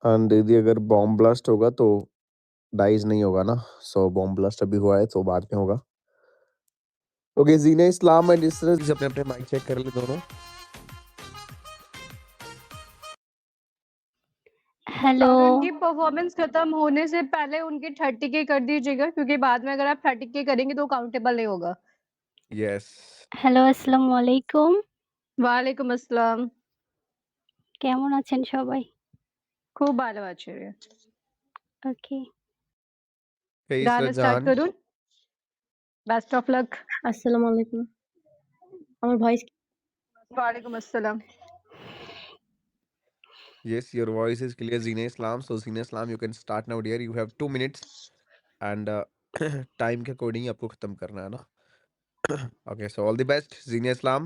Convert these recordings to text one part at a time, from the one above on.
And यदि अगर bomb blast होगा तो डाइज नहीं होगा ना, सो बॉम्ब ब्लास्ट अभी हुआ है तो बाद में होगा। ओके, जीना इस्लाम एंड इसरत अपने अपने माइक चेक कर ले दोनों। हेलो। और उनकी परफॉर्मेंस खत्म होने से पहले उनकी 30 के कर दीजिएगा, क्योंकि बाद में अगर आप 30 के करेंगे तो काउंटेबल नहीं होगा। यस। হ্যালো, আসসালামু আলাইকুম। ওয়ালাইকুম আসসালাম। কেমন আছেন সবাই? খুব ভালো আছে। ওকে। Okay, গান इसरत স্টার্ট जहान। করুন। Best of luck. আসসালামু আলাইকুম। আমার ভয়েস ওয়ালাইকুম আসসালাম। Yes, your voice is clear, Zina Islam. So Zina Islam, you can start now, dear. You have 2 minutes and time के अकॉर्डिंग आपको खत्म करना है ना। Okay, so all the best, Zina Islam.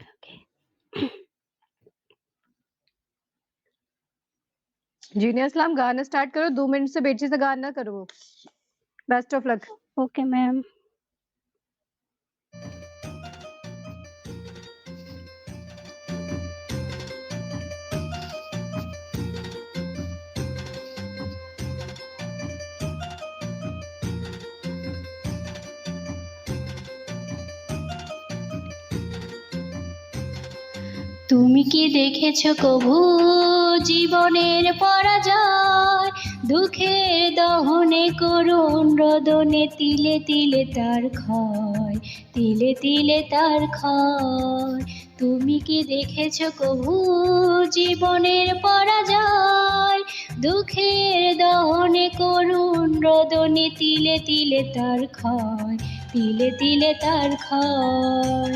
ওকে। जीनिया इस्लाम गाना स्टार्ट करो, 2 मिनट से बेची से गाना करो। Best of luck. Okay ma'am. তুমি কি দেখেছো কভু জীবনের পরাজয়, দুঃখের দহনে করুণ রোদনে তিলে তিলে তার ক্ষয়, তিলে তিলে তার ক্ষয়। তুমি কি দেখেছো কভু জীবনের পরাজয়, দুঃখের দহনে করুণ রোদনে তিলে তিলে তার ক্ষয়, তিলে তিলে তার ক্ষয়।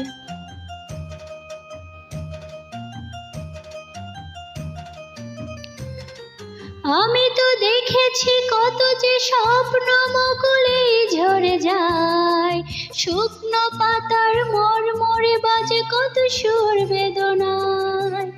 আমি তো দেখেছি কত যে স্বপ্ন মুকুলে ঝরে যায়, শুকনো পাতার মরমরে বাজে কত সুর বেদনায়।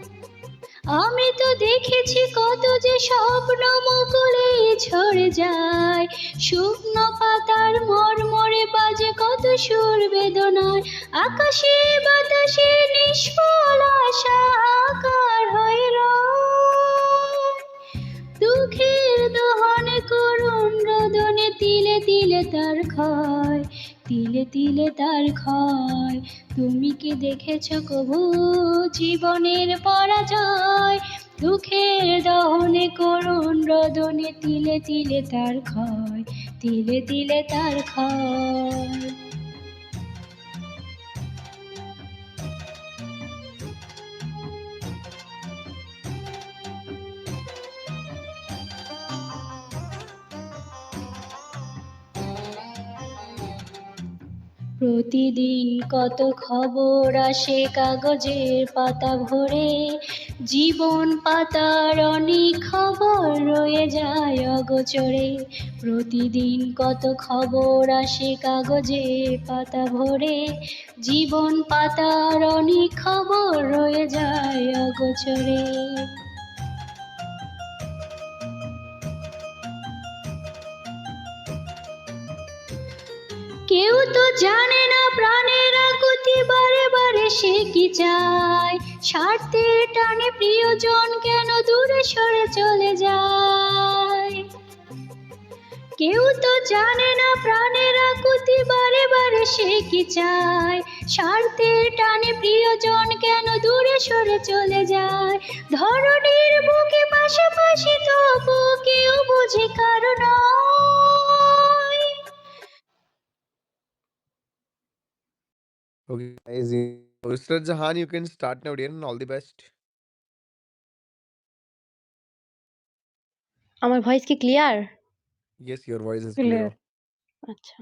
আমি তো দেখেছি কত যে স্বপ্ন মুকুলে ঝরে যায়, শুকনো পাতার মরমরে বাজে কত সুর বেদনায়। আকাশে বাতাসে নিষ্ফল আশা আকার হয়ে রয়, দুঃখের দহনে করুণ রোদনে তিলে তিলে তার ক্ষয়, তিলে তিলে তার ক্ষয়। তুমি কি দেখেছো কভু জীবনের পরাজয়, দুঃখের দহনে করুণ রোদনে তিলে তিলে তার ক্ষয়, তিলে তিলে তার ক্ষয়। প্রতিদিন কত খবর আসে কাগজের পাতা ভরে, জীবন পাতার অনেক খবর রয়ে যায় অগোচরে। প্রতিদিন কত খবর আসে কাগজের পাতা ভরে, জীবন পাতার অনেক খবর রয়ে যায় অগোচরে। কেউ তো জানে না প্রাণের আকুতি বারে বারে সে কি চায়, স্বার্থের টানে প্রিয়জন কেন দূরে সরে চলে যায়। কেউ তো জানে না প্রাণের আকুতি বারে বারে সে কি চায়, স্বার্থের টানে প্রিয়জন কেন দূরে সরে চলে যায়। ধরনীর বুকে পাশাপাশি তবু কেউ বুঝে কারণ। Okay, guys. So Israt Jahan, you can start now, dear, and all the best. আমার ভয়েস কি clear? Yes, your voice is Clear. clear. আচ্ছা।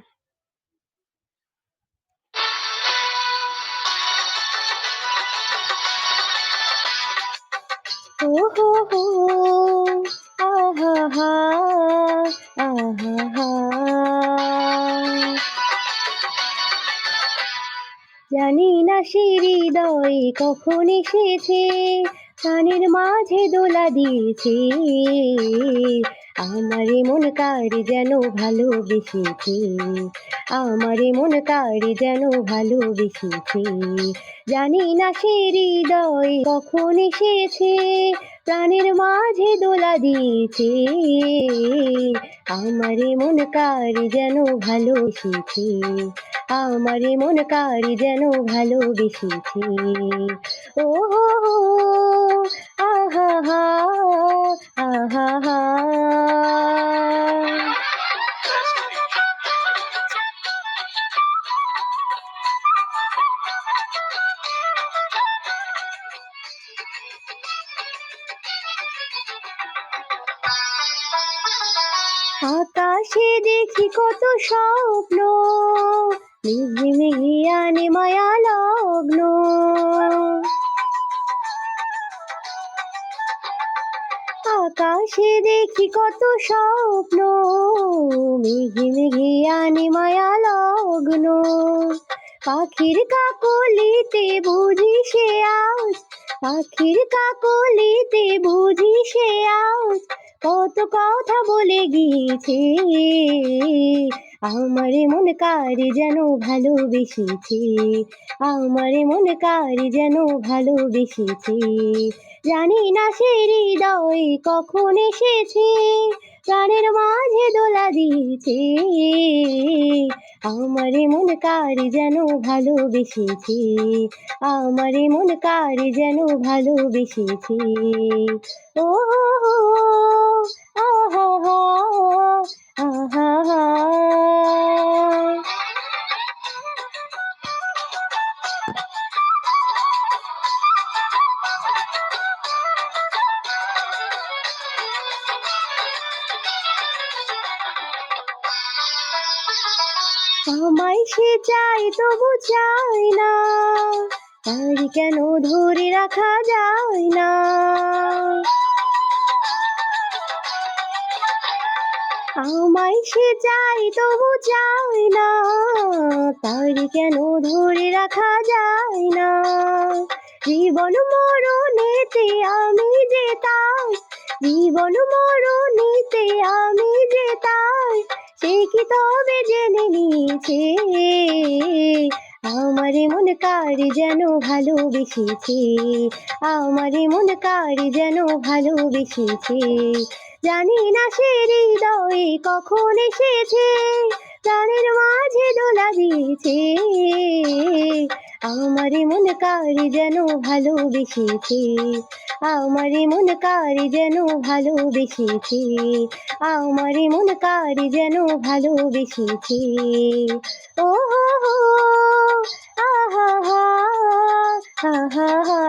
ও হো হো, আহা হা, আহা হা। জানি না সে হৃদয়ে কখন এসেছে, কানের মাঝে দোলা দিয়েছে, আমার মন কারে যেন ভালোবেসেছে, আমার মন কারে যেন ভালোবেসেছে। জানি না সে হৃদয়ে কখন এসেছে, প্রাণের মাঝে দোলা দিয়েছে, আমারে মন কারি যেন ভালোবেসেছে, আমারে মন কারি যেন ভালোবেসেছে। ও হো হো, আহা হা, আহা হা। আকাশে দেখি কত স্বপ্ন, মেঘে মেঘে আনে মায়া লগ্ন। আকাশে দেখি কত স্বপ্ন, মেঘে মেঘে আনে মায়া লগ্ন। পাখির কাকলিতে বুঝি সে আজ, পাখির কাকলিতে বুঝি সে আজ কত কথা বলে গিয়েছে, আমারে মন কারি যেন ভালোবেসেছে, আমারে মন কারি যেন ভালোবেসেছে। জানি না সে হৃদয় কখন এসেছে, প্রাণের মাঝে দোলা দিয়েছে, আমারে মন কারি যেন ভালোবেসেছে, আমারে মন কারি যেন ভালোবেসেছে। ও হো হো, আহা হা, আহা হা। আমায় সে চাই তবু চাই না, তার কেন ধরে রাখা যায় না। আমায় সে চাই তবু চাই না, তার কেন ধরে রাখা যায় না। জীবন মরণেতে আমি যে তাই, জীবন মরণেতে আমি যে তাই, সে কি তবে জেনে নিয়েছে, আমারে মন কারি যেন ভালোবেসেছে, আমারে মন কারি যেন ভালোবেসেছে। জানি না সে হৃদয়ে কখন এসেছে, প্রাণের মাঝে দোলা দিয়েছে, আমারে মন কারি যেন ভালোবেসেছে, আমারে মন কারি যেন ভালোবেসেছে, আমারে মন কারি যেন ভালোবেসেছে। ও হো হো, আহা হা, আহা হা।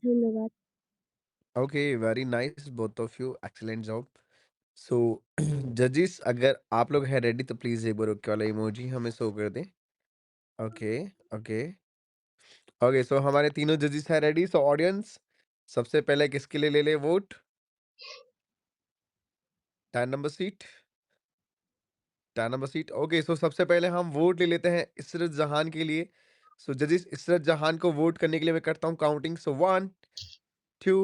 ধন্যবাদ। Okay, very nice both of you, excellent job. So जजेस अगर आप लोग हैं रेडी तो प्लीज एक बार ओके वाला इमोजी हमें शो कर दें। Okay, okay, okay. सो हमारे तीनों जजेस हैं रेडी। सो ऑडियंस, सबसे पहले किसके लिए ले ले vote? 10 number seat, 10 number seat. Okay, so सबसे पहले हम वोट ले लेते हैं इशरत जहान के लिए। सो जजेस, इशरत जहान को वोट करने के लिए मैं करता हूँ counting. So 1 2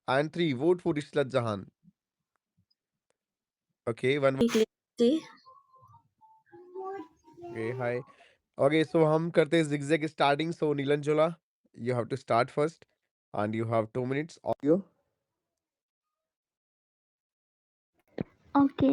and 3 vote for Ishrat Jahan. Okay, 1 okay, hi. Okay, so हम करते हैं zigzag स्टार्टिंग। सो नीलन जोला, you have to start first and you have 2 minutes audio. Okay.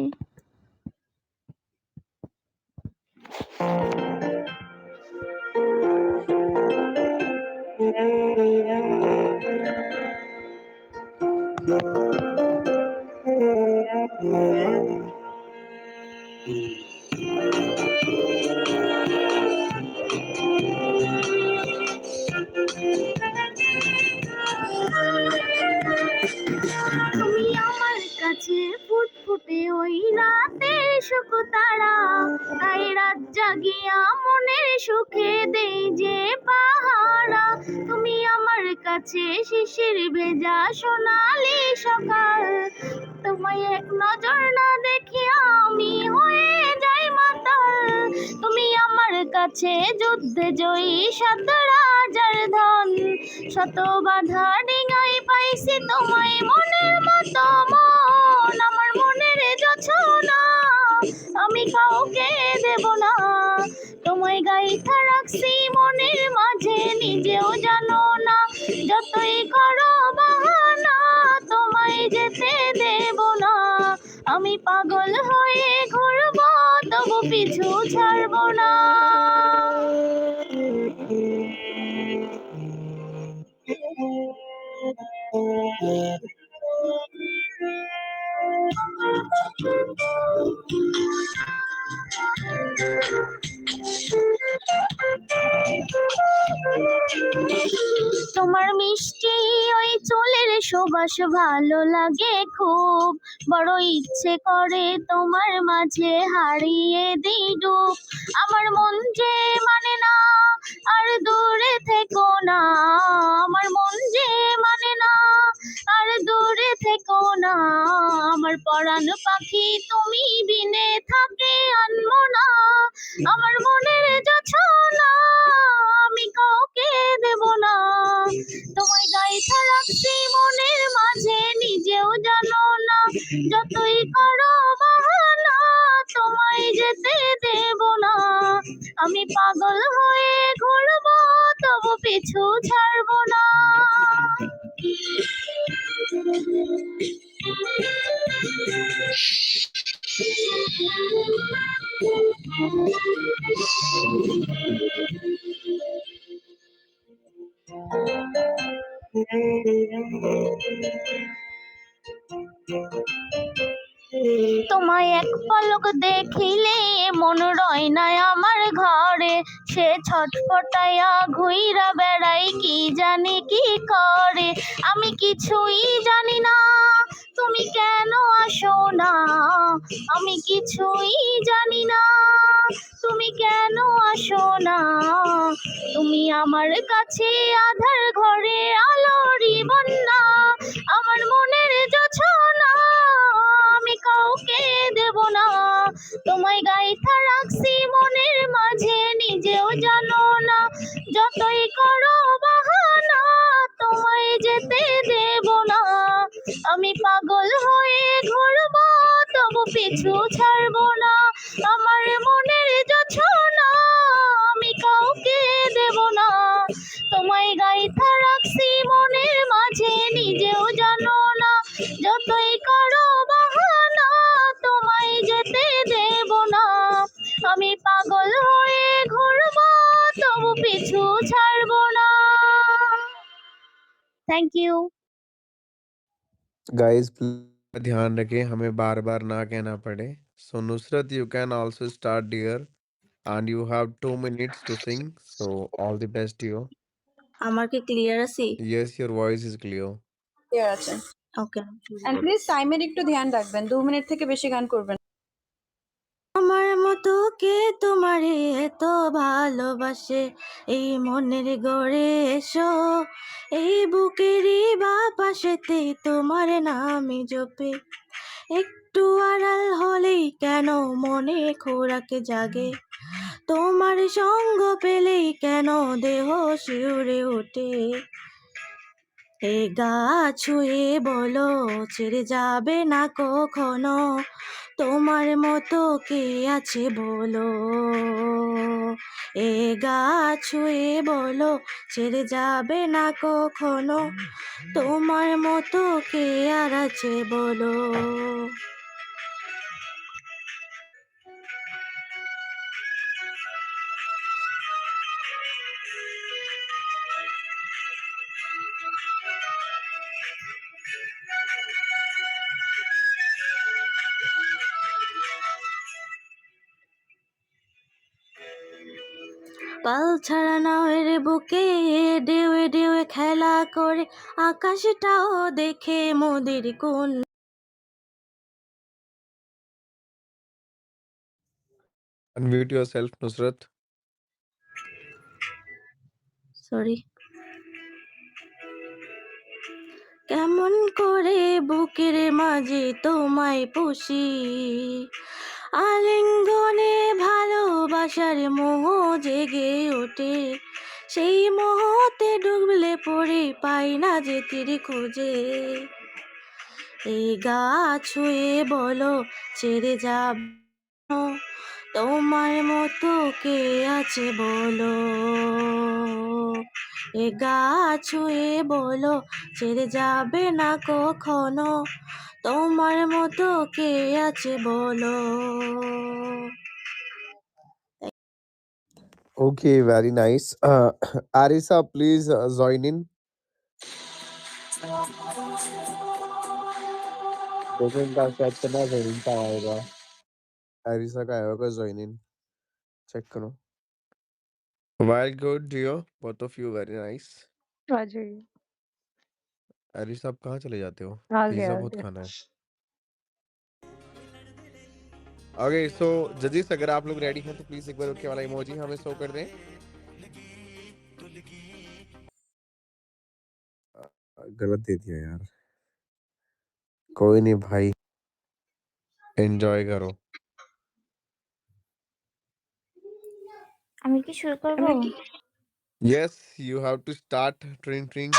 তুমি আমার কাছে ফুটফুটে ওই রাতের সুখ তারা, তাই রাত জাগিয়া মনের সুখে দেই যে পাহারা। তুমি আমার কাছে শিশির ভেজা সোনালি সকাল, তোমায় এক নজর না দেখিয়া আমি হয়ে যাই মাতাল। তুমি আমার কাছে যুদ্ধে জয়ী শত রাজার ধন, শত বাধা ডিঙাই পাইছি তোমায় মনের মতো মন। আমার মনের জোছনা আমি কাউকে দেব না, তোমায় গাইথা রাখছি রাখছি মনের মাঝে নিজেও জানো না, যতই করো বাহানা তোমায় যেতে দেব না। আমি পাগল হয়ে ঘুরবো তবু পিছু ছাড়বো না। তোমার মিষ্টি ওই চুলের সুবাস ভালো লাগে খুব, বড় ইচ্ছে করে তোমার মাঝে হারিয়ে দিই ডুব। আমার মন যে মানে না আর দূরে থেকো না, আমার মন যে মানে না আর দূরে থেকো না। আমার পরাণ পাখি তুমি বিনে থাকে আনবো না, আমার মনের জোছনা আমি কাউকে দেব না। তোমায় গাইতে রাখছি মনের মাঝে নিজেও জানো না, যতই করো বাহানা তোমায় যেতে দেব না। আমি পাগল হয়ে ঘুরবো তবু পিছু ছাড়বো না। তোমায় এক পলক দেখিলে মন রয় না আমার ঘরে, সে ছটফটাইয়া ঘুইরা বেড়াই কি জানি কি করে। আমি কিছুই জানি না তুমি কেন আসো না, আমি কিছুই জানি না তুমি কেন আসো না। তুমি আমার কাছে আধার ঘরে আলোরই বন্যা, আমার মনের জোছনা আমি কাউকে দেব না। তোমায় গাইথা রাখছি মনের মাঝে নিজেও জানো না, যতই করো বাহানা তোমায় যেতে দেব না। আমি পাগল হয়ে ঘুরবো তবু পিছু ছাড়বো না, আমার মনের জোছনা আমি কাউকে দেব না। তোমায় গাইথা রাখছি মনের মাঝে নিজেও জানো না, যতই করো বাহানা তোমায় যেতে দেব না। আমি পাগল হয়ে ঘুরবো তবু পিছু ছাড়বো না। Thank you. गाइस ध्यान रखें हमें बार बार ना कहना पड़े। So Nusrat you can also start dear and you have 2 minutes to sing, so all the best to you. আমার কি ক্লিয়ার আছে? Yes, your voice is clear. Clear আছে। ওকে। এন্ড প্লিজ টাইমের একটু ধ্যান রাখবেন, 2 মিনিট থেকে বেশি গান করবেন। আমার মতো কে তোমারে এত ভালোবাসে, এই মনের গড়ে এসো, এই বুকেরই বা পাশেতে তোমার নামে জপে। একটু আড়াল হলেই কেন মনে খোরাক জাগে, তোমার সঙ্গ পেলেই কেন দেহ শিউরে ওঠে। এ গা ছুঁয়ে বলো ছেড়ে যাবে না কখনো, তোমার মতো কে আছে বলো। এ গা ছুঁয়ে বলো ছেড়ে যাবে না কখনো, তোমার মতো কে আর আছে বলো। পাল ছাড়া নাওয়ের বুকে ঢেউে ঢেউে খেলা করে, আকাশটাও দেখে মোদের কোন। Unmute yourself, Nusrat. সরি। কেমন করে বুকের মাঝে তোমায় পুষি, আলিঙ্গনে ভালোবাসার মোহ জেগে ওঠে, সেই মোহতে ডুবলে পড়ে পাই না যে তীর খুঁজে। এই গা ছুঁয়ে বলো ছেড়ে যাব, তোমার মতো কে আছে বলো, এ গা ছুঁয়ে বলো ছেড়ে যাবে না কখনো, তোমার মতো কে আছে বলো। Okay, very nice. Arisa, please join in. देखो इनका शायद कितना joining का आएगा। Arisa का आएगा join in. Check करो। Well, good, dear. Both of you very nice. हाँ जी, Arisa, आप कहाँ चले जाते हो? आ पिज्जा गया, आ बहुत गया। खाना है। Okay, so जजिस अगर आप लोग रेडी हैं तो प्लीज एक बार ओके वाला इमोजी हमें शो कर दें। गलत दे दिया यार। कोई नहीं भाई, एंजॉय करो। আমি কি শুরু করব? Yes, you have to start tring tring.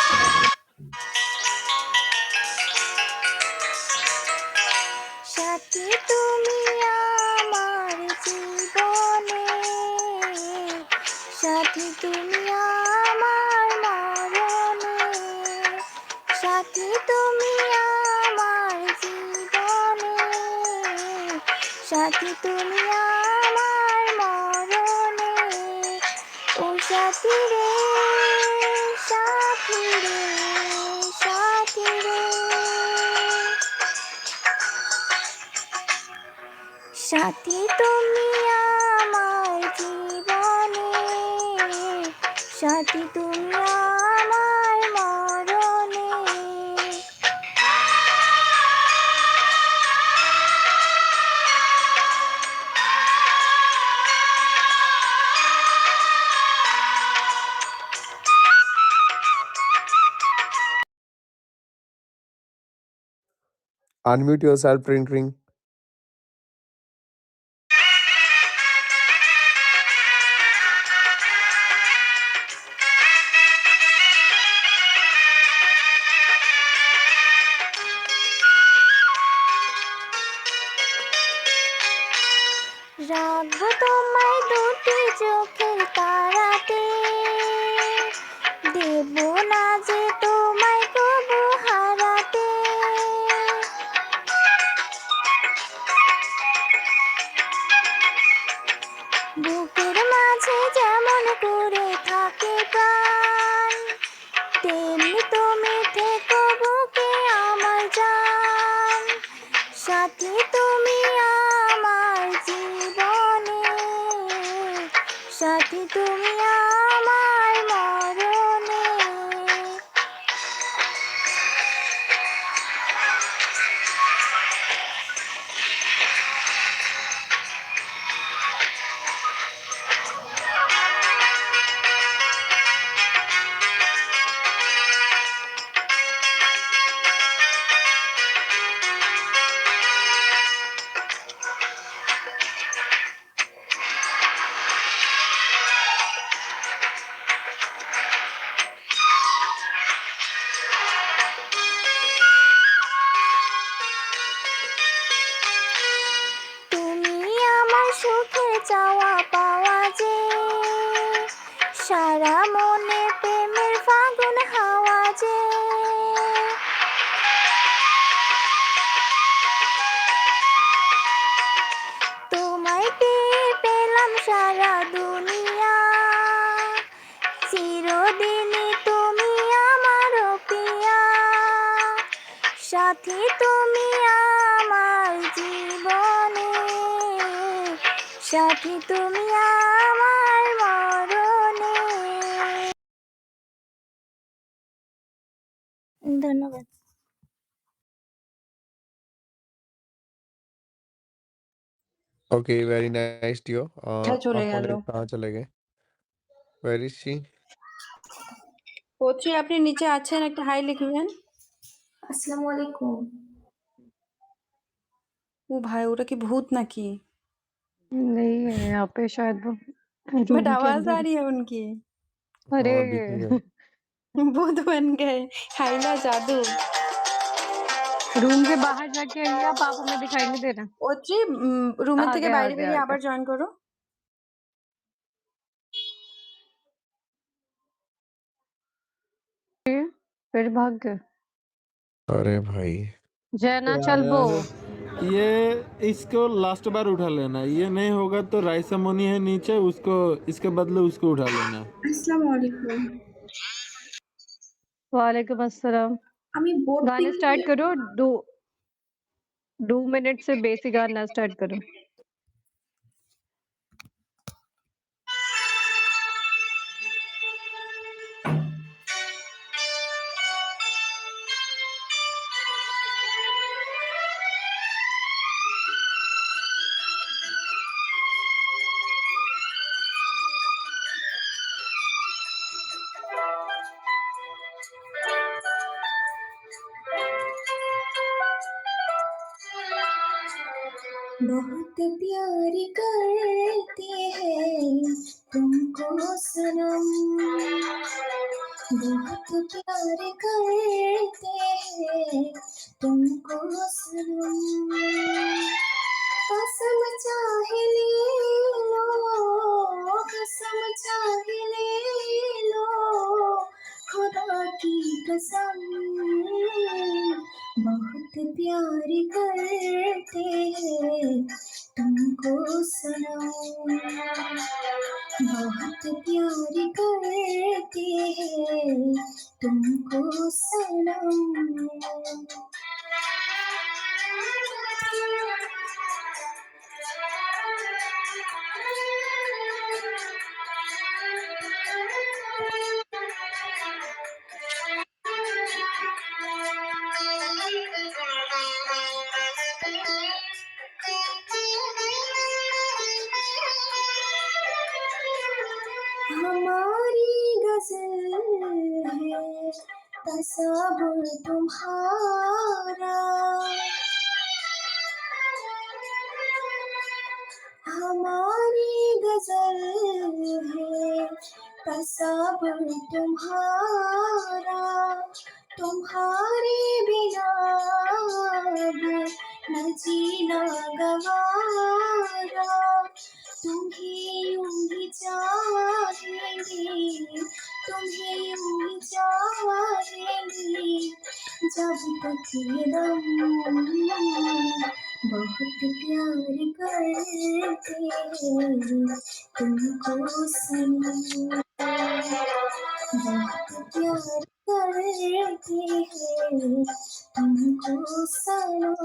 সাথী তুমি আমার জীবনে, সাথী তুমি আমার মরণে, সাথী তুমি আমার জীবনে, সাথী তুমি আমার মরণে, ও সাথী রে, সাথী রে, সাথী রে, সাথী তুমি আমার জীবনে, সাথী তুমি আমার মরণে। Unmute yourself, tring tring. রাখবো তোমায় দুটি চোখের তারাতে, দেব না যে তোমায় কবু হারাতে। বুকের মাঝে যেমন করে থাকে প্রাণ, তেমনি তুমি থেকো বুকে আমার জান, সাথী তুমি আমার জীবনে, সাথী তুমি আমার মরণে। তুমি আমার সুখে চাওয়া পাওয়া যে, সারা মনে প্রেমের ফাগুন হাওয়া যে, তোমায় পেয়ে পেলাম সারা দুনিয়া, চিরদিনই তুমি আমার প্রিয়া, সাথী তুমি আমার জীবনে, সাথী তুমি আমার মরণে। ধন্যবাদ। Okay, very nice, dear. চলে आप গেল। कहाँ चले गए? Where is she? পোত্রী আপনি নিচে আছেন, একটা হাই লিখবেন। আসসালামু আলাইকুম। ও ভাই, ওটা কি ভূত নাকি? नहीं है यहाँ पे शायद वो बट रूम के आवाज आ अंदर। रही है उनकी। अरे हाँ, अभी तो है। भूत बन गए, हाइला जादू। रूम के बाहर जाके आइए आप हमें दिखाई नहीं दे रहा। ওত্রি রুমের आ থেকে गया, आ বাইরে गया, বেরিয়ে आ আবার गया। জয়েন করো। फिर भाग गए। अरे भाई जैना चल बो। ये इसको लास्ट बार उठा लेना, ये नहीं होगा तो राइसा मोनी है नीचे, उसको इसके बदले उसको उठा लेना। আসসালামু আলাইকুম। वालेकुम अस्सलाम। আমি বোর্ডিং गाने स्टार्ट करो। 2 मिनट से बेसिक गाना स्टार्ट करो। बहुत प्यार करते हैं तुमको सनम, बहुत प्यार करते हैं तुमको सनम, कसम चाहे ले लो, कसम चाहे ले लो, खुदा की कसम, बहुत प्यार करते हैं तुमको सनम, बहुत प्यार करते हैं तुमको सनम। हमारी गजल है तसव्वुर तुम्हारा, हमारी गजल है तसव्वुर तुम्हारा, तुम्हारे बिना अब न जीना गवारा, तुम्हें यूं ही चाहेंगे, तुम्हें यूं ही चाहेंगे जब तक ये दम, बहुत प्यार करते हैं तुमको सनम, बहुत प्यार करते हैं तुमको सनम।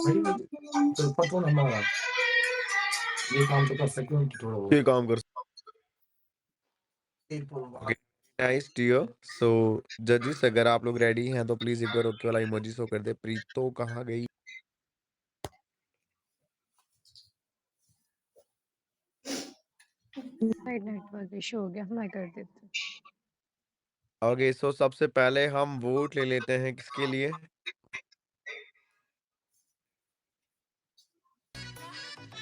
ये काम कर ओके नाइस डियर। सो जजेस अगर आप लोग रेडी हैं तो प्लीज एक बार ओके वाला इमोजी शो कर दे। प्रीतो कहाँ गई? नेटवर्क इशू हो गया, मैं कर देती हूँ। ओके सो सबसे पहले हम वोट ले लेते हैं किसके लिए?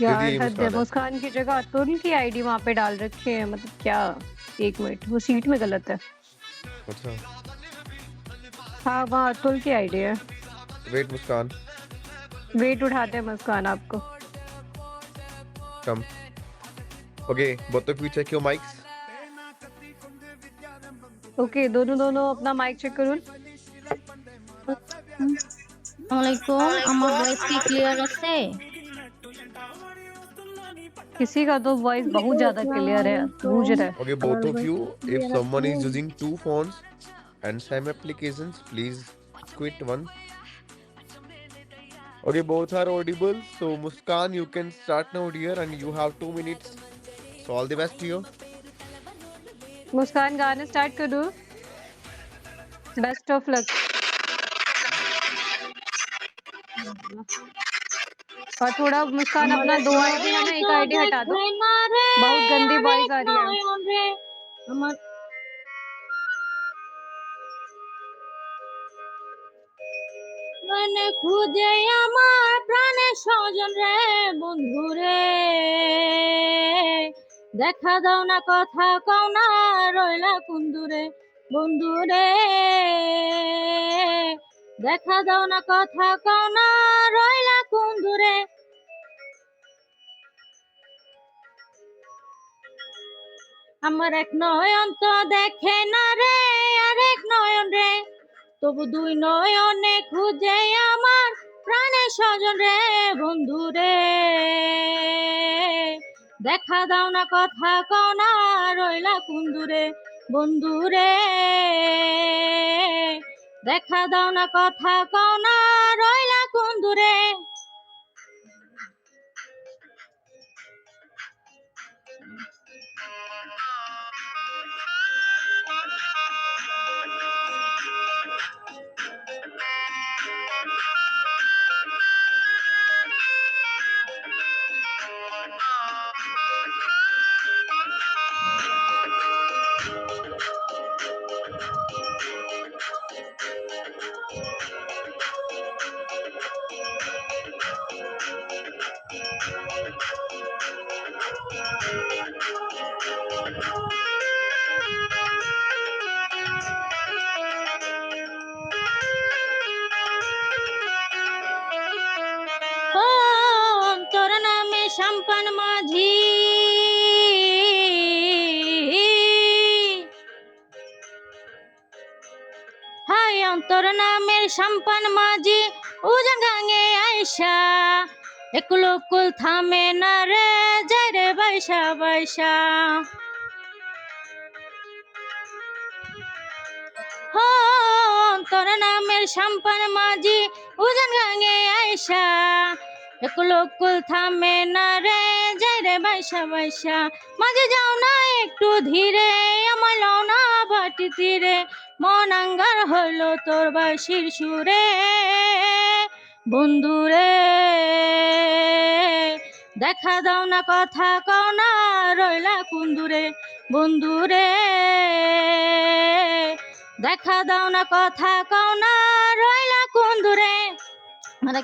यार दीदी हद है, मुस्कान है। मुस्कान की जगह अतुल की आईडी वहाँ पे डाल रखी है, मतलब क्या। एक मिनट, वो सीट में गलत है। अच्छा हाँ वहाँ अतुल की आईडी है। वेट मुस्कान वेट उठाते हैं मुस्कान आपको। Come okay both of you check your mics. Okay दोनों अपना माइक चेक करूँ। ওয়ালাইকুম, আমার ভয়েস কি ক্লিয়ার আছে? किसी का तो वॉइस बहुत ज्यादा क्लियर है, गूंज रहा है। Okay, both of you, if someone is using two phones and same applications, please quit one. Okay, both are audible. So Muskan, you can start now, dear, and you have 2 minutes. So all the best to you. मुस्कान गाने start कर दूँ। Best of luck. और थोड़ा मुस्कान अपना 2 ID है ना, एक ID हटा दो, बहुत गंदी वॉइस आ रही है। আমার মানে খুঁজে আমার প্রাণের স্বজন রে, বন্ধু রে, দেখা দাও না, কথা কও না, রইলা কুন্দুরে, বন্ধু রে, দেখা দাও না কথা কও না রইলা কোন দূরে আমার এক নয়ন তো দেখে না রে আরেক নয়ন রে তবু দুই নয়নে খুঁজে আমার প্রাণের স্বজন রে বন্ধু রে দেখা দাও না কথা কও না রইলা কোন দূরে বন্ধু রে দেখা দাও না কথা কও না রইলা কোন দূরে ও তোর নামে সম্পান মাঝি হাই অন্তর নামের সম্পান মাঝি উজান গাঙে আইসা একুল কুল থামে না রে যায় রে বাইসা বাইসা তোর নামের সম্পান মাঝি উজান গাঙে আইসা একুল কুল থামে না রে যায় রে বাইসা বাইসা মাঝে যাও না একটু ধীরে আমার লও না বাটি তীরে মন আঙ্গার হইল তোর বাঁশির সুরে বন্ধুরে দেখা দাও না কথা কও না রইলা কোন দূরে বন্ধুরে দেখা দাও না কথা কও না রইলা কোন দূরে মানে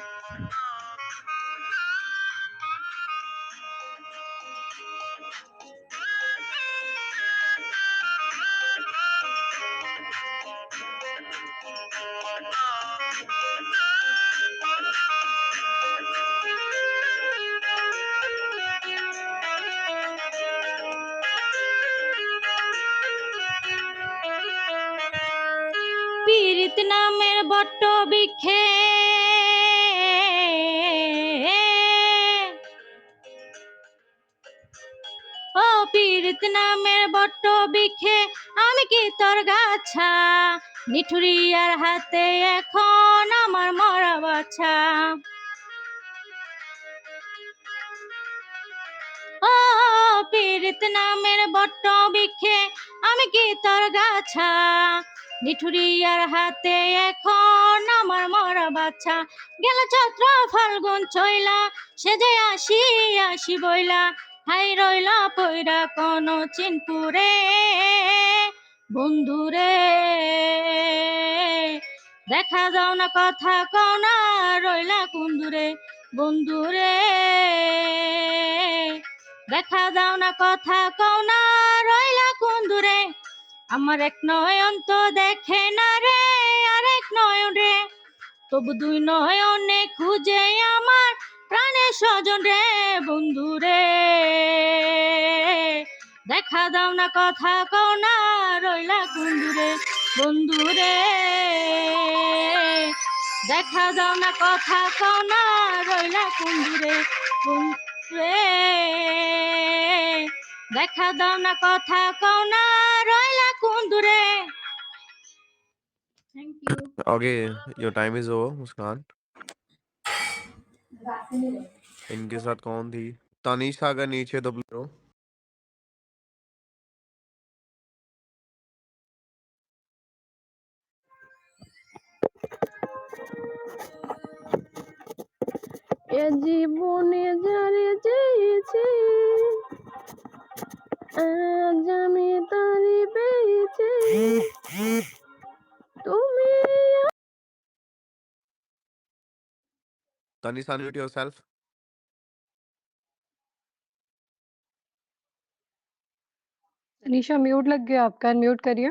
পীড়িত নামের বট্ট বৃক্ষে ও পীড়িত নামের বট্ট বৃক্ষে আমি কি তোর গাছা নিঠুরিয়ার হাতে এখন আমার মরা বাছা ও পীড়িত নামের বট্ট বৃক্ষে আমি কি তোর গাছা নিঠুরিয়ার হাতে এখন আমার মরা বাচ্চা গেল চৈত্র ফাল্গুন চইলা সে যে আসি আসি বইলা হাই রইলা পইরা কোন চিনপুরে বন্ধুরে দেখা দাও না কথা কও না রইলা কোন দূরে বন্ধুরে দেখা দাও না কথা কও না রইলা কোন দূরে আমার এক নয়ন তো দেখে না রে আরেক নয়ন রে তবু দুই নয়নে খুঁজে আমার প্রাণের স্বজন রে বন্ধু রে দেখা দাও না কথা কও না রইলা কোন দূরে বন্ধু রে দেখা দাও না কথা কও না রইলা কোন দূরে বন্ধু রে দেখা দাও না কথা কও না রইলা কোন দূরে thank you Okay, your time is over, Muskan. इनके साथ कौन थी? तनीषा अगर नीचे तो प्लीज এ জীবনে যারে চেয়েছি আজ আমি তারি পেয়েছি তুমি Tanisha, unmute yourself। Tanisha mute लग गया आपका, अनम्यूट करिए।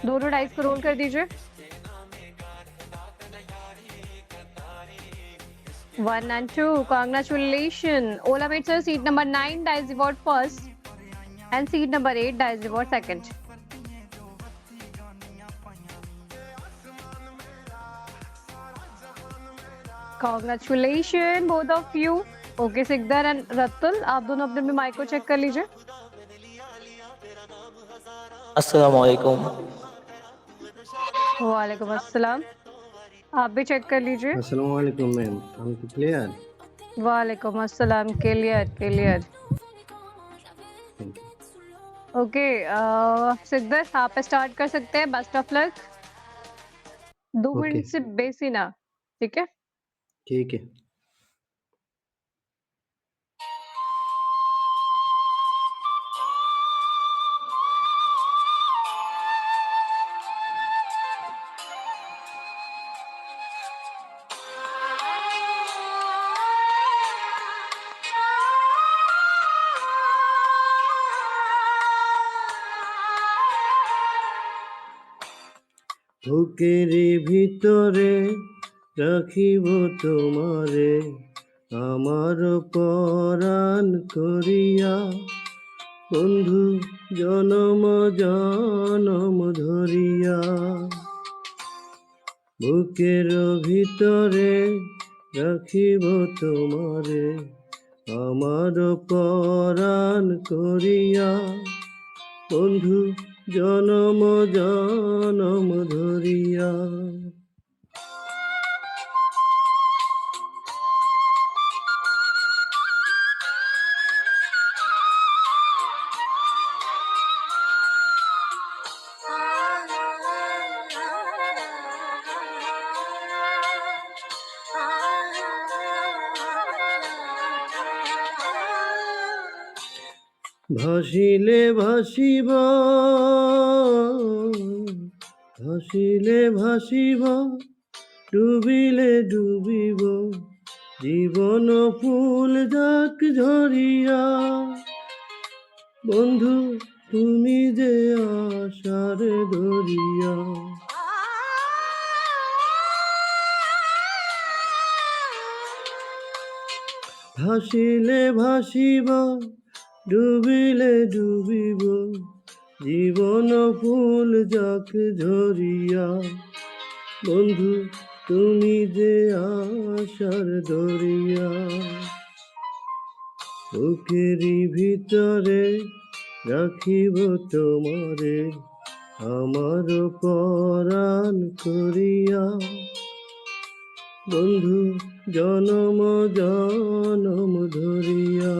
दोनों डाइस को रोल कर दीजिए। 1 and 2. Congratulations. Ola made sir seat number 9 dice reward first and seat number 8 dice reward second. Congratulations both of you. Okay, Sikdar and Ratul, आप दोनों अपने अपने माइक को चेक कर लीजिए। अस्सलाम वालेकुम। वालेकुम अस्सलाम। आप भी चेक कर लीजिए। अस्सलाम वालेकुम मैम, हमको क्लियर? वालेकुम अस्सलाम। क्लियर। ओके, सिकदर आप स्टार्ट कर सकते हैं। Best of luck. 2 okay minute से बेसी ना, ठीक है? ठीक है। বুকের ভিতরে রাখিব তোমারে আমার পরাণ করিয়া, বন্ধু জনম জনম ধরিয়া। বুকের ভিতরে রাখিব তোমারে আমার পরাণ করিয়া, বন্ধু জনম জনম ধরিয়া। ভাসিলে ভাসিব ডুবিলে ডুবিব, জীবন ফুল যাক ঝরিয়া, বন্ধু তুমি যে আশার দরিয়া। ভাসিলে ভাসিব ডুবিলে ডুবিব, জীবন ফুল যাক ঝরিয়া, বন্ধু তুমি যে আশার দরিয়া। বুকেরই ভিতরে রাখিব তোমারে আমার পরাণ করিয়া, বন্ধু জনম জনম ধরিয়া।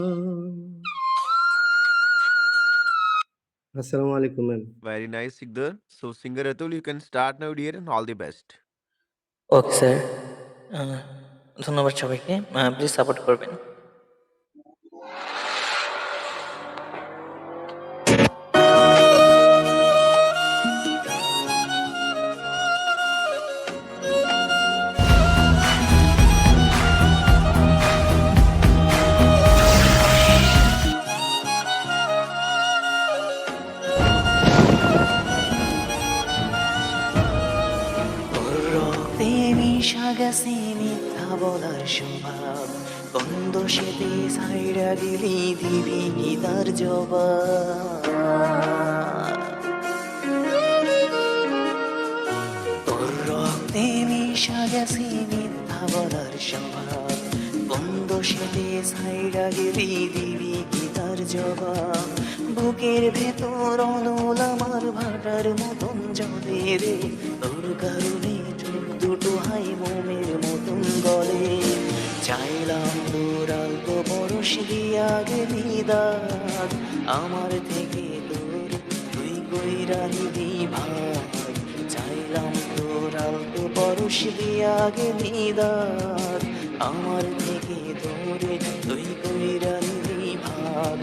Assalamu alaikum ma'am. Very nice, Sikdar. So, singer Atul, you can start now, dear, and all the best. Okay sir, ধন্যবাদ সবাইকে। প্লিজ সাপোর্ট করবেন। গেছে মিথ্যা বলার স্বভাব, গন্ধ সেতে সাইরা গেলি দিবি কি তার জবাব? তোর রক্তে মিশা গেছে মিথ্যা বলার স্বভাব, গন্ধ সেতে সাইরা গেলি দিবি কি তার জবাব? বুকের ভেতর অনল আমার ভাটার মতন জলে রে, তোর কারণে দুটো হাই মোমের মতন গলে। চাইলাম তোর অল্প বরস দিয়া গেলি দাগ, আমার থেকে তোর তুই কইরা নিবি ভাগ। চাইলাম তোর অল্প বরস দিয়া গেলি দাগ, আমার থেকে তোর তুই কইরা নিবি ভাগ।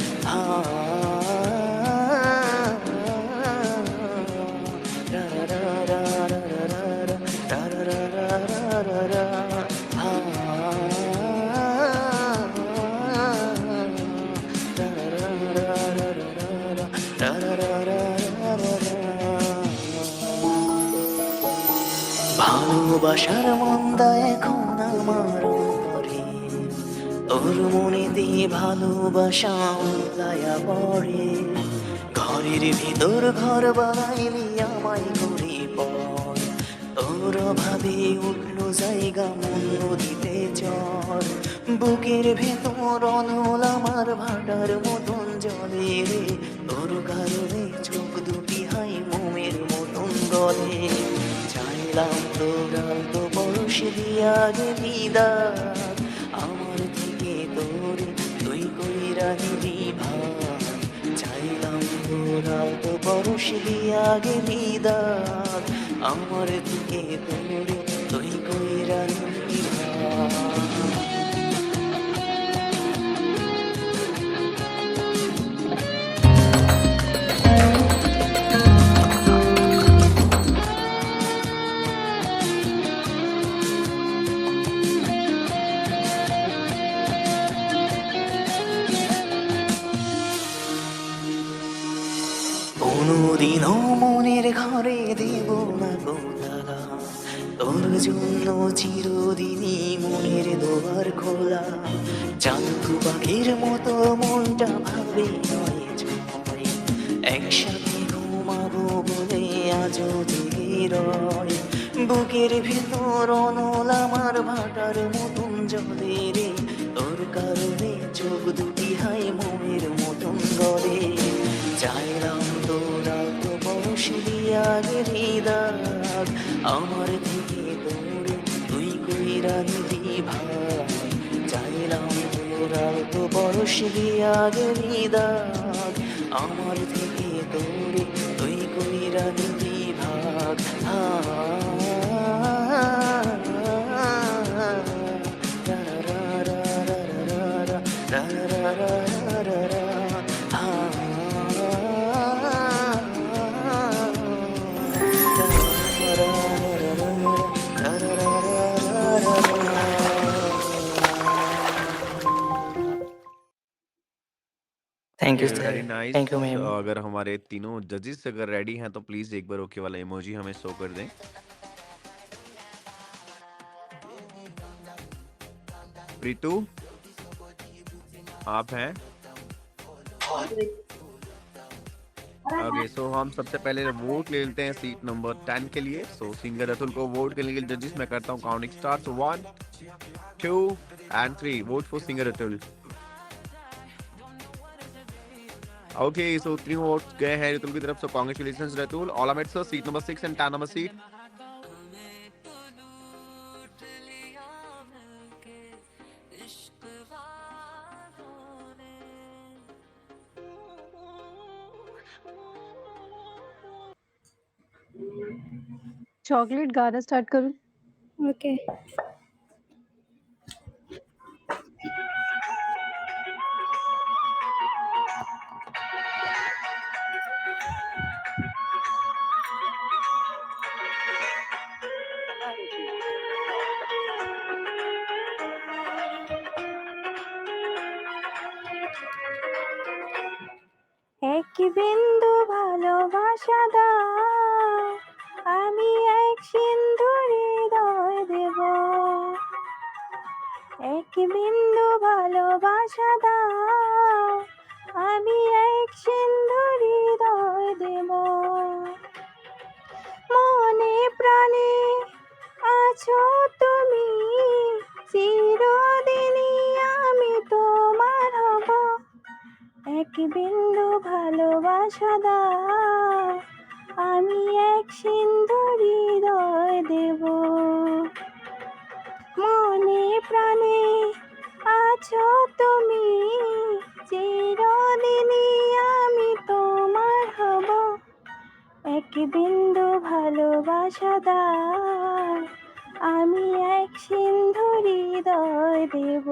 ভালোবাসার মন্দা এখন আমার অন্তরে, তোর মনে দিয়ে ভালোবাসা লায়া পড়ে। ঘরের ভিতর ঘর বানাইলি আমায় করে পর, তোর অভাবে উঠলো জায়গা মন নদীতে চর। বুকের ভেতর অনল আমার ভাটার মতন জলে রে, তোর কারণে চোখ দুটি হাই মোমের মতন গলে। চাইলাম তোর আলতো পরশ দিয়া গেলি দাগ, আমার থেকে তোরে তুই কইরা নিবি ভাগ। চাইলাম তোর আলতো পরশ দিয়া গেলি দাগ, আমার থেকে তোরে তুই কইরা নিবি ভাগ। কোনদিনও মনের ঘরে দেব না গো তালা, তোর জন্য চিরদিনই মনের দোয়ার খোলা। চাঁদু পাখির মতো মনটা ভাবে নয় ছয়, একসাথে ঘুমাবো বলে আজও জেগে রয়। বুকের ভেতর অনল আমার ভাটার মতন জলে রে, তোর কারণে চোখ দুটি হাই মোমের মতন গলে। চাইলাম তোরা তো পরশ দিয়া গেলি দাগ, আমার থেকে তোরে তুই কইরা নিবি ভাগ। চাইলাম তোরা তো পরশ দিয়া গেলি দাগ, আমার থেকে তোরে তুই কইরা নিবি ভাগ। Thank you okay, sir, very nice. Thank you ma'am. अगर हमारे तीनों जजेस अगर रेडी हैं तो प्लीज एक बार ओके वाला इमोजी हमें शो कर दें। प्रीतू, आप हैं? ओके, सो हम सबसे पहले वोट ले लेते हैं सीट नंबर 10 के लिए। सो सिंगर अतुल को वोट करने के लिए जजेस मैं करता हूँ counting start. 1 2 and 3 vote for singer Atul. Okay, so 3 votes गए हैं रतुल की तरफ। So congratulations Ratul, all are sir, seat number 6 and 10 number seat. Chocolate गाना स्टार्ट करूं? ओके। এক বিন্দু ভালোবাসা দাও, আমি এক সিন্ধু হৃদয় দেব। এক বিন্দু ভালোবাসা দাও, আমি এক সিন্ধু হৃদয় দেব। মনে প্রাণে আছো তুমি, চিরদিনই আমি তোমার হব। এক বিন্দু ভালোবাসা দাও, আমি এক সিন্ধু হৃদয় দেব। মনে প্রাণে আছো তুমি, চিরদিনই আমি তোমার হব। এক বিন্দু ভালোবাসা দাও, আমি এক সিন্ধু হৃদয় দেব।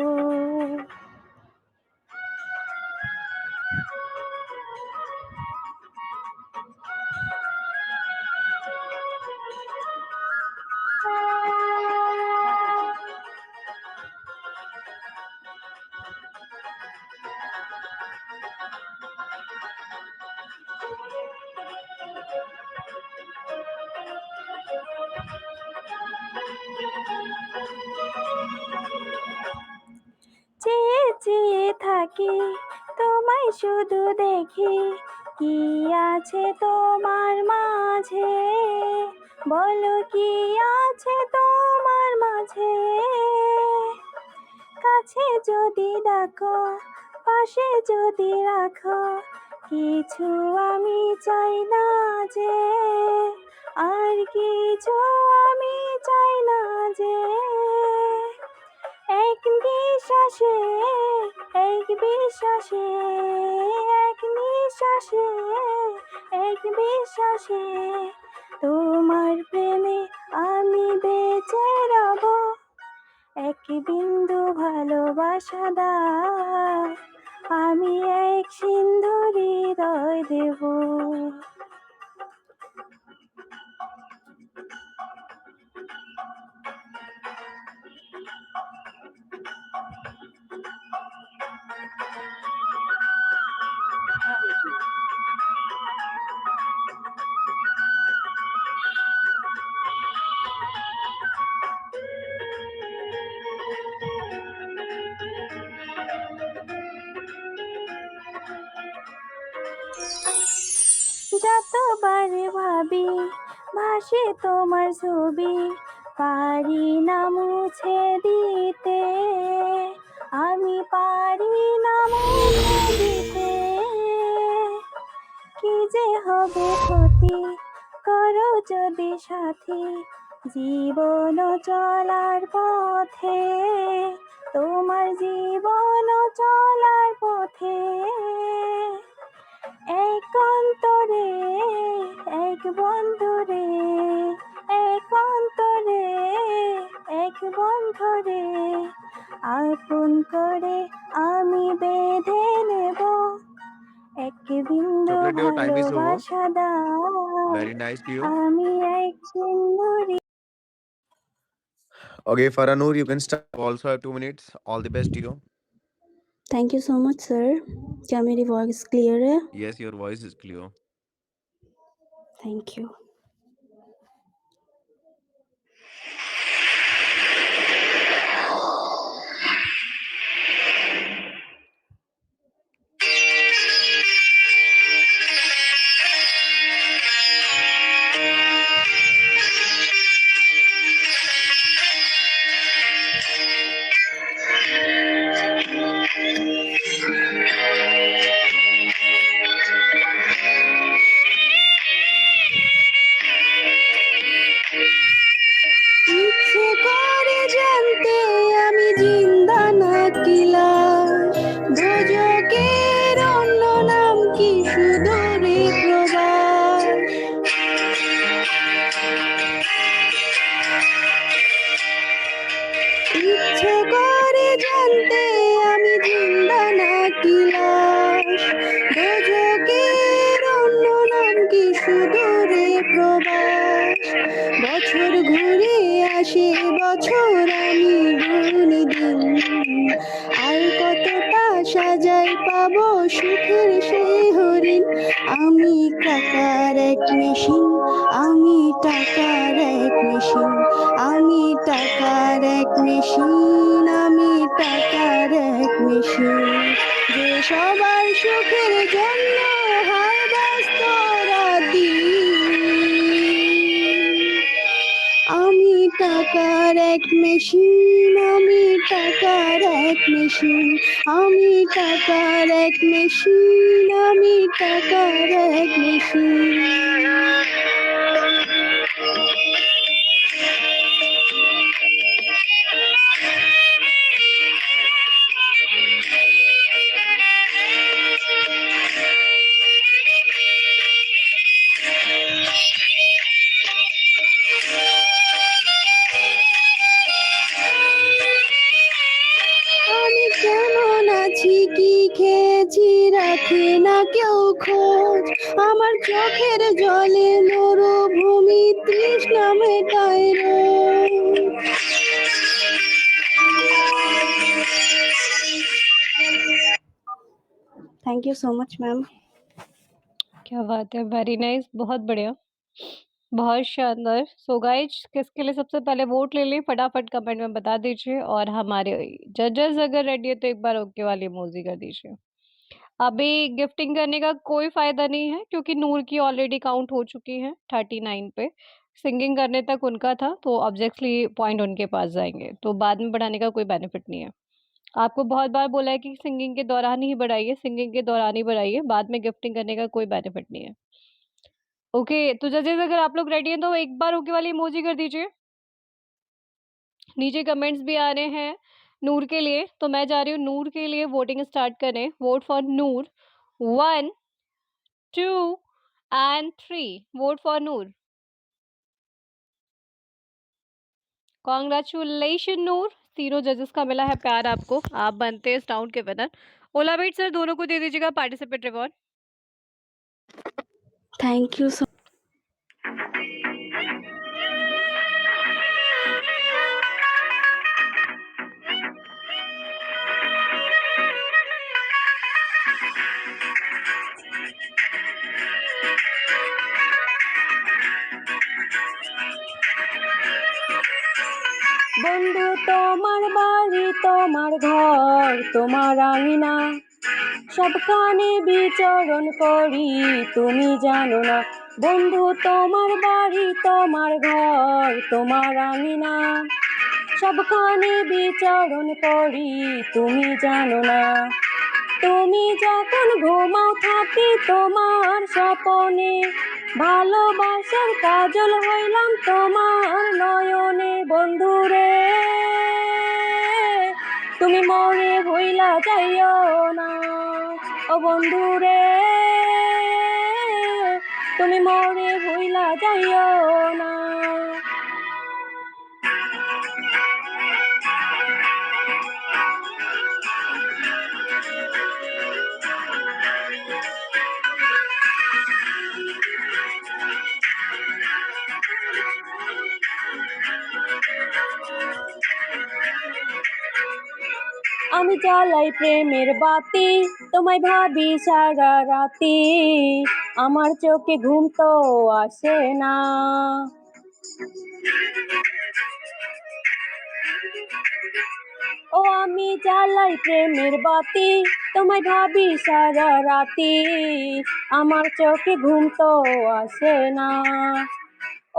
শুধু দেখি কি আছে তোমার মাঝে, বলো কি আছে তোমার মাঝে। কাছে যদি ডাকো, পাশে যদি রাখো, কিছু আমি চাই না যে, আর কিছু আমি চাই না যে। এক নিঃশ্বাসে, এক বিশ্বাসে, এক নিঃশ্বাসে, এক বিশ্বাসে, তোমার প্রেমে আমি বেঁচে রব। এক বিন্দু ভালোবাসা দাও, আমি এক সিন্ধু হৃদয় দেব। যতবার ভাবি ভাসে তোমার ছবি, পারি না মুছে দিতে, আমি পারি না মুছে দিতে। কি যে হবে ক্ষতি, করো যদি সাথী, জীবন চলার পথে, তোমার জীবন চলার পথে। এক অন্তরে, এক বন্ধুরে, এক অন্তরে, এক বন্ধুরে, আপন করে আমি বেঁধে নেব। এক বিন্দু Chocolate, your time is over. ভালোবাসা দাও, Very nice to you. আমি এক সিন্ধু হৃদয়। Okay, Faranoor, you can start. Also have 2 minutes. All the best to you. Thank you so much sir. क्या मेरी वॉइस क्लियर है? Yes, your voice is clear. Thank you. ইচ্ছে করে জানতে আমি জিন্দা নাকি লাশ, দোজকের অন্য নাম কি সুদূরে প্রবাস। ইচ্ছে করে জানতে আমি জিন্দা নাকি লাশ, দোজকের অন্য নাম কি সুদূরে প্রবাস। বছর ঘুরে আসে বছর আমি গুনি দিন, আর কতটা সাজাই পাবো সুখের সেই হরিণ। আমি টাকার এক মেশিন, আমি টাকার এক মেশিন, আমি টাকার এক মেশিন, আমি টাকার এক মেশিন, যে সবার সুখের জন্য হয় ব্যস্ত রাতদিন। আমি টাকার এক মেশিন, আমি টাকার এক মেশিন, আমি টাকার এক মেশিন, আমি টাকার এক মেশিন। আমি কেমন আছি কি খেয়েছি রাখে না কেউ খোঁজ, আমার চোখের জলে মরুভূমি তৃষ্ণা মেটায় রোজ। Thank you so much ma'am. क्या बात है, वेरी नाइस, बहुत बढ़िया, बहुत शानदार। सो गाइज, किसके लिए सबसे पहले वोट ले लें फटाफट कमेंट में बता दीजिए, और हमारे जजेस अगर रेडी है तो एक बार ओके वाली इमोजी कर दीजिए। अभी गिफ्टिंग करने का कोई फ़ायदा नहीं है क्योंकि नूर की ऑलरेडी काउंट हो चुकी है 39 पे। सिंगिंग करने तक उनका था तो ऑब्वियसली पॉइंट उनके पास जाएँगे, तो बाद में बढ़ाने का कोई बेनिफिट नहीं है। आपको बहुत बार बोला है कि सिंगिंग के दौरान ही बढ़ाइए, सिंगिंग के दौरान ही बढ़ाइए, बाद में गिफ्टिंग करने का कोई बेनिफिट नहीं है। ओके, तो जजेस अगर आप लोग रेडी हैं तो एक बार ओके वाली इमोजी कर दीजिए। नीचे कमेंट्स भी आ रहे हैं नूर के लिए, तो मैं जा रही हूँ नूर के लिए वोटिंग स्टार्ट करने। Vote for Noor 1, 2 and 3। Vote for Noor. Congratulation Noor, तीनों जजेस का मिला है प्यार आपको, आप बनते हैं इस राउंड के विनर। ओला बेट सर दोनों को दे दीजिएगा पार्टिसिपेट रिवॉर्ड। थैंक यू सो বন্ধু তোমার বাড়ি তোমার ঘর তোমার আঙিনা সবখানে বিচরণ করি তুমি জানো না বন্ধু তোমার বাড়ি তোমার ঘর তোমার আঙিনা সবখানে বিচরণ করি তুমি জানো না তুমি যখন ঘুমাও থাকি তোমার স্বপনে ভালোবাসার কাজল হইলাম তোমার নয়নে বন্ধুরে তুমি মনে ভুইলা যাইও না ও বন্ধুরে তুমি মনে ভুইলা যাইও না আমি জ্বালাই প্রেমের বাতি তোমায় ভাবি সারা রাতি আমার চোখে ঘুম তো আসে না ও আমি জ্বালাই প্রেমের বাতি তোমায় ভাবি সারা রাতি আমার চোখে ঘুম তো আসে না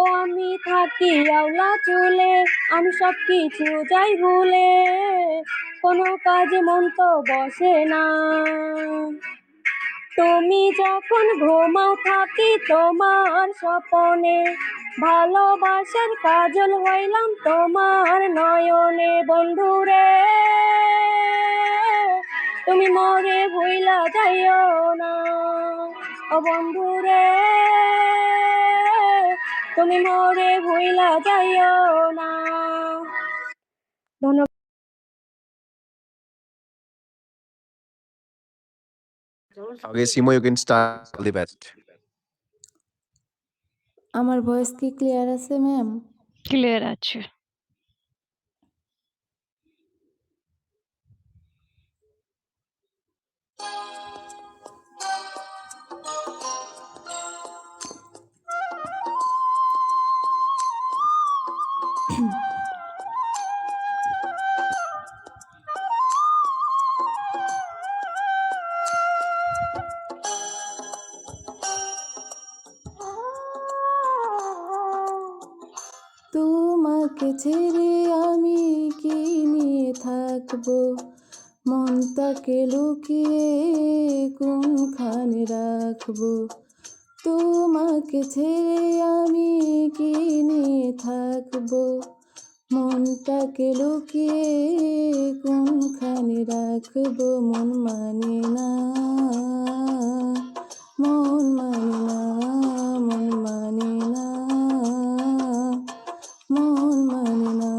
ও আমি থাকি আওলা চুলে আমি সব কিছু যাই ভুলে কোনো কাজে মন তো বসে না তুমি যখন ঘুমাও থাকি তোমার স্বপনে ভালোবাসার কাজল হইলাম তোমার নয়নে বন্ধুরে তুমি মরে ভুইলা যাইও না ও বন্ধুরে তুমি মরে ভুইলা যাইও না ধন্যবাদ Okay, Simo, you can start. All the best. আমার ভয়েস কি ক্লিয়ার আছে ম্যাম? ক্লিয়ার আছে। তোমাকে ছেড়ে আমি কি নিয়ে থাকবো মনটাকে লুকিয়ে কোনখানে রাখবো তোমাকে ছেড়ে আমি কি নিয়ে থাকবো মনটাকে লুকিয়ে কোনখানে রাখবো মন মানে না মন মানে না মন মানে না মন মানে না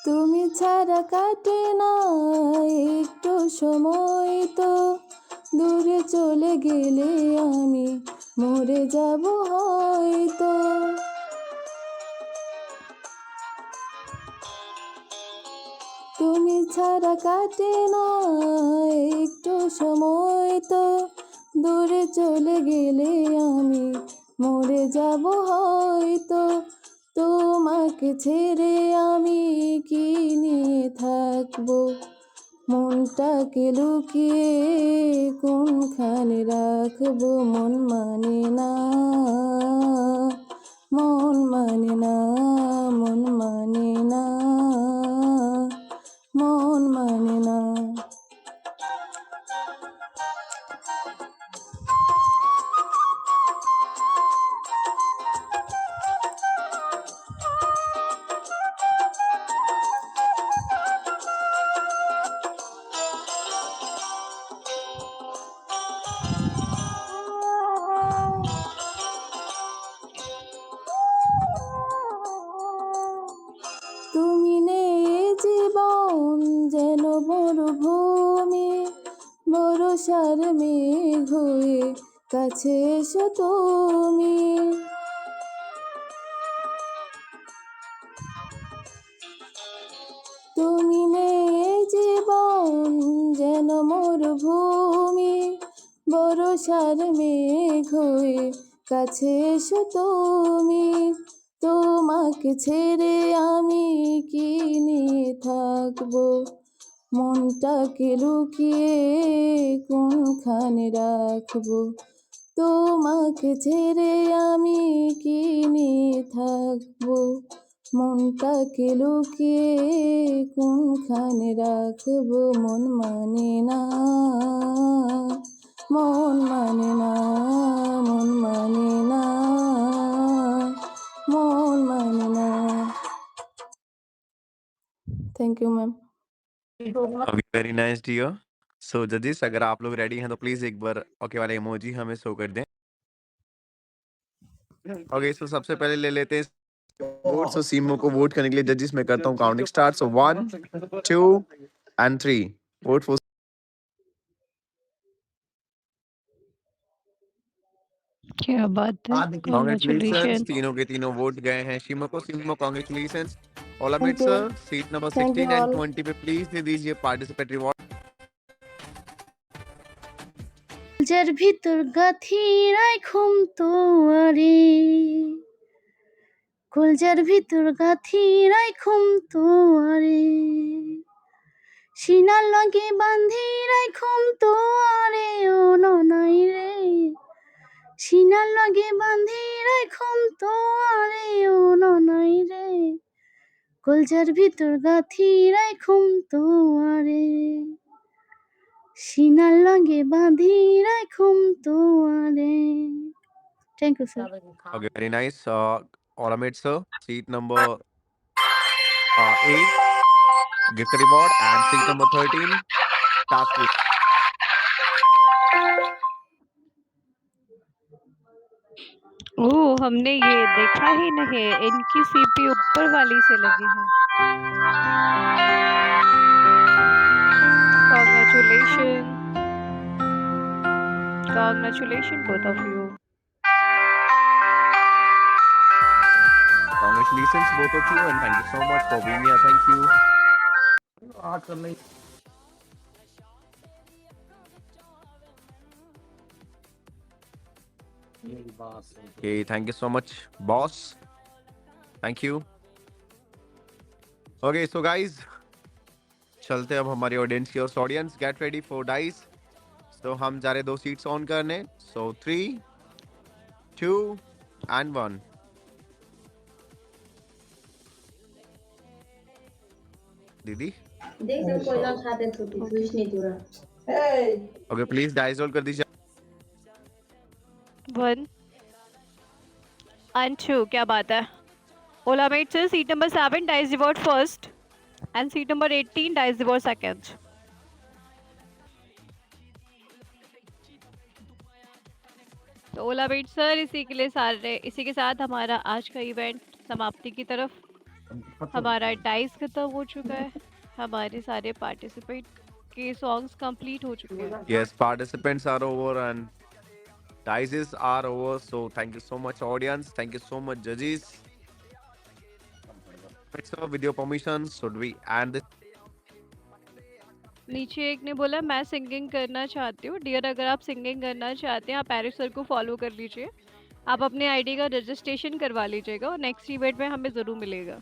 তুমি ছাড়া কাটে না একটু সময় তো দূরে চলে গেলে আমি মরে যাব হয়তো। তুমি ছাড়া কাটে না একটু সময় তো, দূরে চলে গেলে আমি মরে যাব হয়তো। তোমাকে ছেড়ে আমি কি নিয়ে থাকবো, মনটাকে লুকিয়ে কোনখানে রাখবো। মন মানে না, মন মানে না, মন মানে না, মন মানে না। তুমি নেই জীবন যেন মরুভূমি, বরষার মেঘ হয়ে কাছে এসো তুমি। তুমি নেই জীবন যেন মরুভূমি, বরষার মেঘ হয়ে কাছে এসো তুমি। তোমাকে ছেড়ে আমি কি নিয়ে থাকবো, মনটাকে লুকিয়ে কোনখানে রাখবো। তোমাকে ছেড়ে আমি কি নিয়ে থাকবো, মনটাকে লুকিয়ে কোনখানে রাখবো। মন মানে না, মন মানে না, মন মানে না, মন মানে না। Thank you ma'am. Okay, very nice dear. So जजेस, अगर आप लोग रेडी हैं तो प्लीज एक बार ओके वाले इमोजी हमें शो कर दें। ओके, सो सबसे पहले ले लेते हैं वोट। सो सीमो को वोट करने के लिए जजेस मैं करता हूँ counting start. So 1 2 and 3 vote for. क्या बात है, कॉन्ग्रेचुलेशंस, कॉन्ग्रेचुलेशन। तीनों के तीनों वोट गए हैं शीमो को। शीमो कॉन्ग्रेचुलेशंस। ओलामिट thank you, sir, seat number thank you 16 and all. 20 पे प्लीज दे दीजिए पार्टिसिपेटरी वोट। কলজার ভিতর গাথি রাইখুম তোয়ারে, কলজার ভিতর গাথি রাইখুম তোয়ারে, সিনার লগে বান্ধি রাইখুম তোয়ারে ও ননাই রে, সিনার লগে বান্ধি রাইখুম তোয়ারে ও ননাই রে, কলজার ভিতর গাথি রাইখুম তোয়ারে, সিনার লগে বাঁধি রাইখুম তোয়ারে। Thank you sir. Okay, very nice. Olamit sir, seat number 8, gift reward, and seat number 13, task list. ओह, हमने ये देखा ही नहीं, इनकी सीपी ऊपर वाली से लगी है। Congratulation, congratulation both of you. Congratulations both of you, and thank you so much for being here. Thank you. Okay, thank you so much, boss. Thank you. Okay, so guys, चलते अब हमारी audience की ओर। Audience get ready for dice. So हम जा रहे 2 seats on करने। So 3 2 and 1। दीदी ओके, प्लीज डाइस रोल कर दीजिए। 1 and 2, क्या बात है। ओलामेट सर, सीट नंबर 7 डाइस डिवॉर्ड first and seat number 18 dice डिवॉर्ड सेकंड। तो ओलामेट सर, इसी के साथ हमारा आज का इवेंट समाप्ति की तरफ। हमारा डाइस खत्म हो चुका है, हमारे सारे पार्टिसिपेंट के सॉन्ग्स कंप्लीट हो चुके हैं। Yes, participants are over and Dices are over. So thank you so much, audience. Thank you so much, judges. So, with your permission, should we end this? नीचे एक ने बोला मैं सिंगिंग करना चाहती हूँ। डियर, अगर आप सिंगिंग करना चाहते हैं आप पैरिस सर को फॉलो कर लीजिए। आप अपने आईडी का रजिस्ट्रेशन करवा लीजिएगा और नेक्स्ट इवेंट में हमें ज़रूर मिलेगा।